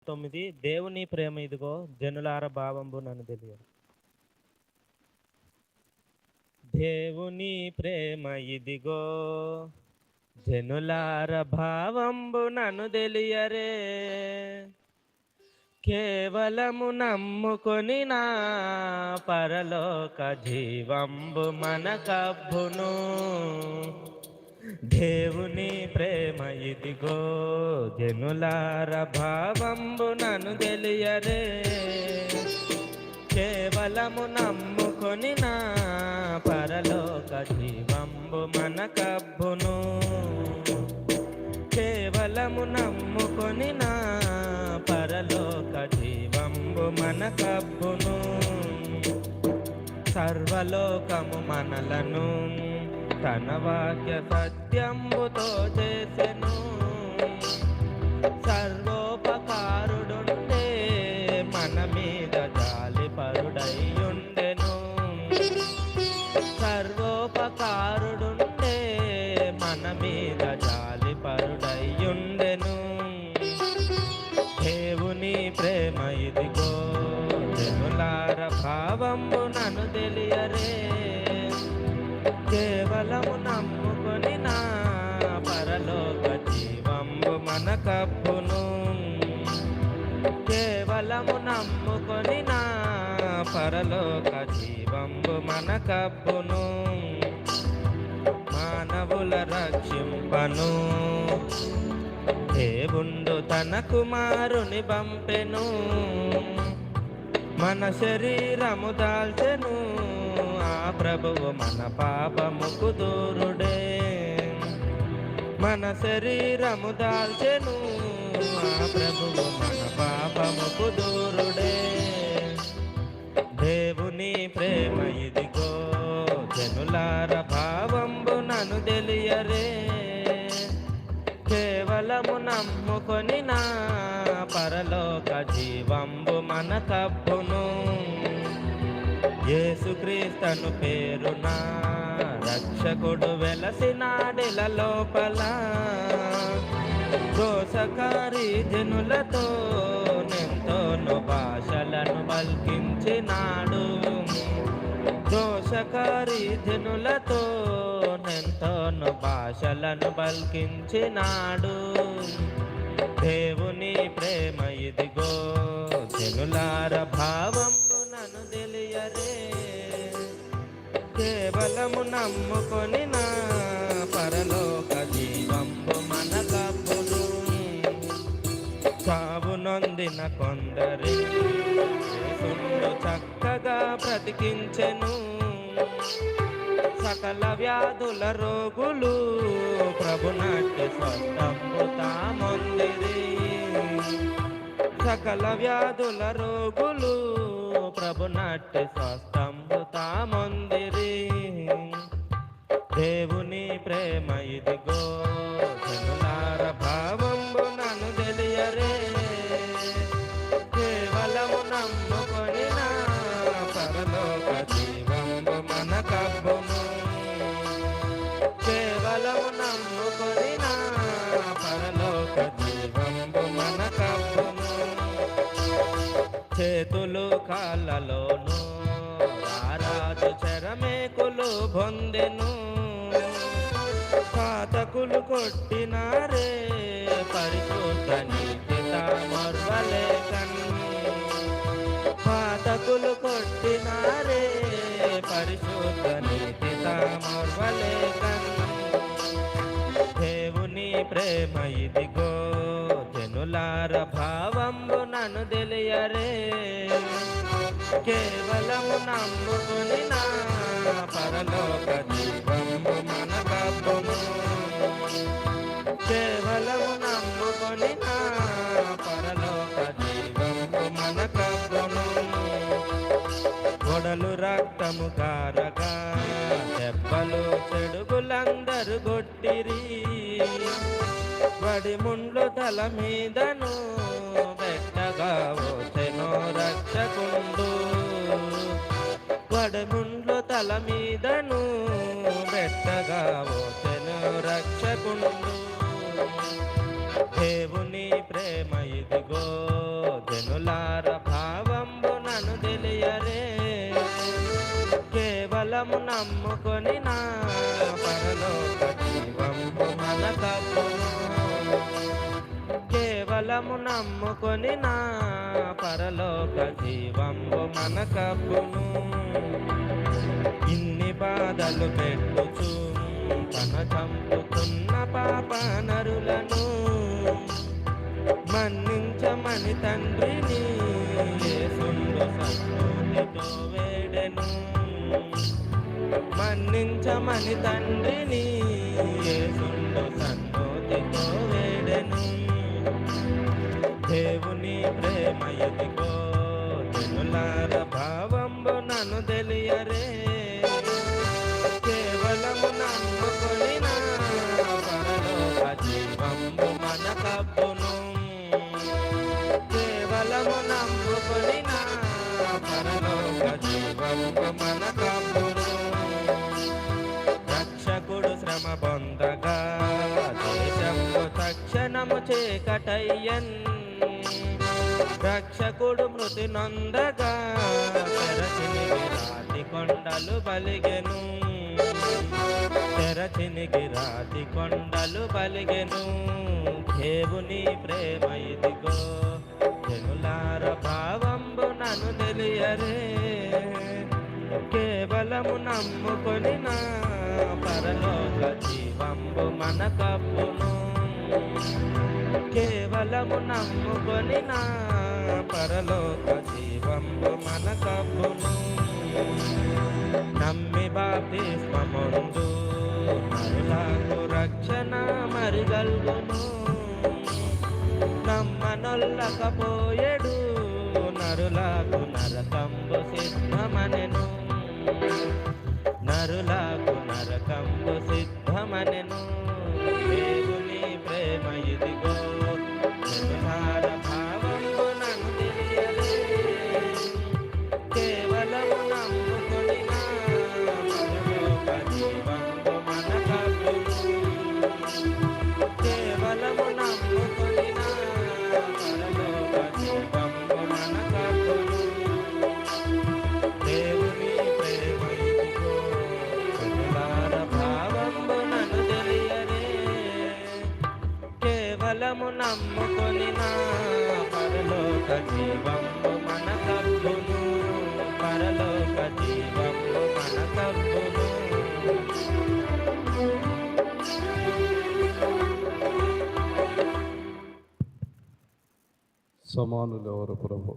9 దేవుని ప్రేమ ఇదిగో జనులార భావంబు నన్ను తెలియదు. దేవుని ప్రేమ ఇదిగో జనులార భావంబు నన్ను తెలియరే. కేవలము నమ్ముకొని నా పరలోక జీవంబు మనకబ్బును. దేవుని ప్రేమ ఇదిగో జనులార భావంబు నన్ను తెలియరే. కేవలము నమ్ముకొని నా పరలోక జీవంబు మనకబ్బును. కేవలము నమ్ముకొని నా పరలోక జీవంబు మనకబ్బును. సర్వలోకము మనలను తన వాక్య సత్యంబుతో చేసెను. సర్వోపకారుడుండే మన మీద జాలిపరుడయ్యుండెను. సర్వోపకారుడుండే మన మీద జాలిపరుడయ్యుండెను. దేవుని ప్రేమ ఇదిగో జనులార భావంబు నన్ను తెలియరే. కేవలము నమ్ముకొని నా పరలోక జీవంబు మనకబ్బును. కేవలము నమ్ముకొని నా పరలోక జీవంబు మనకబ్బును. మానవుల రక్షింపను దేవుండు తన కుమారుని పంపెను. మన శరీరము దాల్చెను ఆ ప్రభువు మన పాపముకు దూరుడే. మన శరీరము దాల్చెను ఆ ప్రభువు మన పాపముకు దూరుడే. దేవుని ప్రేమ ఇదిగో జనులార భావంబు నన్ను తెలియరే. కేవలము నమ్ముకొని నా పరలోక జీవంబు మనకబ్బును. యేసుక్రీస్తను పేరున రక్షకుడు వెలసినాడిల లోపల. దోషకారి జనులతో నెంతోను భాషలను పలికించినాడు. దోషకారి జనులతో నెంతోను భాషలను పలికించినాడు. దేవుని ప్రేమ ఇదిగో జనులార భావంబు నన్ను తెలియరే. కేవలము నమ్ముకొని నా పరలోక జీవంబు మనకబ్బును. చావు నొందిన కొందరి యేసును చక్కగా బ్రతికించెను. సకల వ్యాధుల రోగులు ప్రభునట్టి స్వస్థంబు తామొందిరి. సకల వ్యాధుల రోగులు ప్రభునట్టి స్వస్థంబు తామొందిరి. దేవుని ప్రేమ ఇదిగో జనులార భావంబు నన్ను తెలియరే. కేవలము నమ్ముకొని నా పరలోక జీవంబు మనకబ్బును. కేవలము నమ్ముకొని నా పరలోక జీవంబు మనకబ్బును. చేతులు కాళ్ళలోను రారాజు చెరమేకులు పొందెను. పాతకులు కొట్టినారే పరిశుద్ధ నీతి తామొర్వలేకను. పాతకులు కొట్టినారే పరిశుద్ధ నీతి తామొర్వలేకను. దేవుని ప్రేమ ఇదిగో జనులార భావంబు నన్ను తెలియరే. కేవలము నమ్ముకొని నా పరలోక జీవంబు మనకబ్బును. కేవలము నమ్ముకొని నా పరలోక జీవంబు మనకబ్బును. గొడలు రక్తము కారగా దెబ్బలు చెడుగులందరు గొట్టిరి. వడిముండ్లు తల మీదను పెట్టగా వచ్చెనో రక్షకుండు. వడిముండ్లు తల మీదను పెట్టగా వచ్చెనో రక్షకుండు. దేవుని ప్రేమ ఇదిగో జనులార భావంబు నన్ను తెలియరే. కేవలము నమ్ముకొని నా పరలోక జీవంబు మనకప్పును. కేవలము నమ్ముకొని నా పరలోక జీవంబు మనకప్పును. ఇన్ని బాధలు పెట్టుచు తన చంపుతున్న పాప నరులను మన్నించమని తండ్రిని యేసుండు సంతోషితో వేడెను. మన్నించమని తండ్రిని యేసుండు సంతోషితో వేడెను. దేవుని ప్రేమ ఎదిగో జనులార భావంబు నన్ను తెలియరే. కేవలము నమ్ముకొని నా పరలోక జీవంబు మనకప్పును. కేవలము నమ్ముకొని నా పరలోక జీవంబు మనకప్పును. రక్షకుడు శ్రమ పొందగా దేశంలో తక్షణము చీకటయ్యన్. రక్షకుడు మృతి నొందగా తెరచినిగి రాతి కొండలు బలిగెను. తెరచినిగి రాతి కొండలు బలిగెను. దేవుని ప్రేమ ఇదిగో జనులార భావంబు నన్ను తెలియరే. కేవలము నమ్ముకొని నా పరలోక జీవంబు మనకప్పును. కేవలము నమ్ముకొని నా పరలోక జీవంబు మనకప్పును. నమ్మి బాప్తిస్మముందు నరులకు రక్షణ మరిగల్గును. నమ్మనొల్లకపోయేడు నరులకు నరకంబు సిద్ధమనెను. నరులకు నరకంబు సిద్ధమనెను. దేవుని ప్రేమ ఇదిగో జనులార భావంబు నన్ను తెలియరే. కేవలము నమ్ముకొని నా పరలోక జీవంబు మనకప్పును. కేవలము నమ్ముకొని నా పరలోక జీవంబు మనకప్పును. దేవుని ప్రేమ ఇదిగో జనులార భావంబు నన్ను తెలియరే. కేవలము నమ్ముకొని నా పరలోక జీవంబు మనకప్పును. పరలోక జీవంబు మనకప్పును. సమానులు ఎవరు ప్రభు?